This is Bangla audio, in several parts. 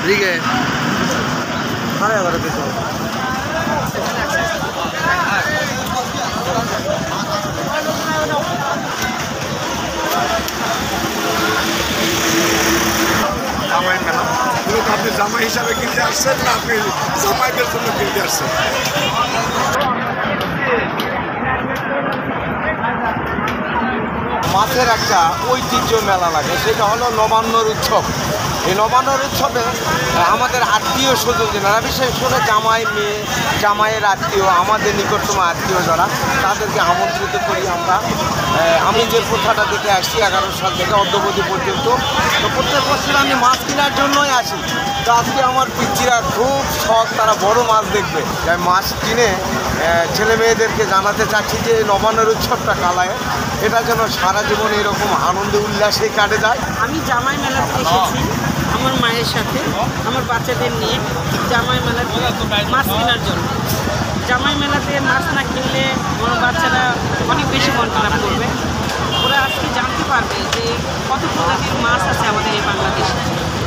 দিকে 11:30 দিতে হবে। জামাই মেলা মূলত আপনি জামাই হিসাবে কিনতে আসছেন না আপনি জামাইদের জন্য কিনতে আসছেন? মাছের একটা ঐতিহ্য মেলা লাগে, সেটা হলো নবান্নর উৎসব। এই নবান্নর উৎসবে আমাদের আত্মীয় স্বজন যারা, বিশেষ করে জামাই মেয়ে, জামাইয়ের আত্মীয়, আমাদের নিকটতম আত্মীয় যারা, তাদেরকে আমন্ত্রিত করি আমরা। আমি যে প্রথাটা দেখে আসছি 11 সাল থেকে অদ্যবধি পর্যন্ত, তো প্রত্যেক বছর আমি মাছ কেনার জন্যই আসি। তো আজকে আমার পিচ্চিরা খুব শখ, তারা বড় মাছ দেখবে, তাই মাছ কিনে ছেলে মেয়েদেরকে জানাতে চাচ্ছি যে নবান্নের উৎসবটা কালায়, এটা যেন সারা জীবন এরকম আনন্দে উল্লাসে কাটে যায়। আমি জামাই মেলাতে এসেছি আমার মায়ের সাথে, আমার বাচ্চাদের নিয়ে জামাই মেলাতে মাছ কেনার জন্য। জামাই মেলাতে মাছ না কিনলে আমার বাচ্চারা অনেক বেশি মন খারাপ করবে। ওরা আজকে জানতে পারবে যে কত প্রজাতির মাছ আছে আমাদের এই বাংলাদেশে।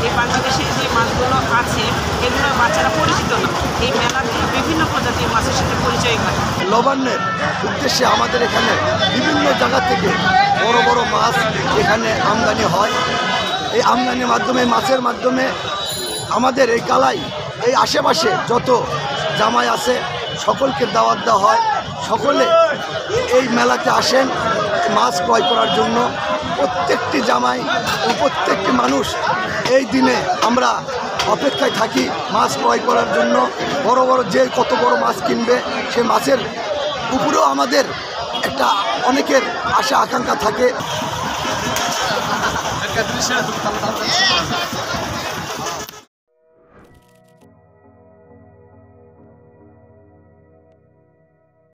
এই বাংলাদেশে যে মাছগুলো আছে এগুলো বাচ্চারা পরিচিত না। এই মেলাতে বিভিন্ন প্রজাতির মাছের সাথে পরিচয় হয়। নবান্নের উদ্দেশ্যে আমাদের এখানে বিভিন্ন জায়গা থেকে বড় বড় মাছ এখানে আমদানি হয়। এই আমদানির মাধ্যমে, মাছের মাধ্যমে আমাদের এই কালাই, এই আশেপাশে যত জামাই আছে সকলকে দাওয়াত দেওয়া হয়। সকলে এই মেলাতে আসেন মাছ ক্রয় করার জন্য। প্রত্যেকটি জামাই ও প্রত্যেকটি মানুষ এই দিনে আমরা অপেক্ষায় থাকি মাছ ক্রয় করার জন্য। বড় বড় যে কত বড় মাছ কিনবে, সে মাছের উপরেও আমাদের একটা অনেকের আশা আকাঙ্ক্ষা থাকে।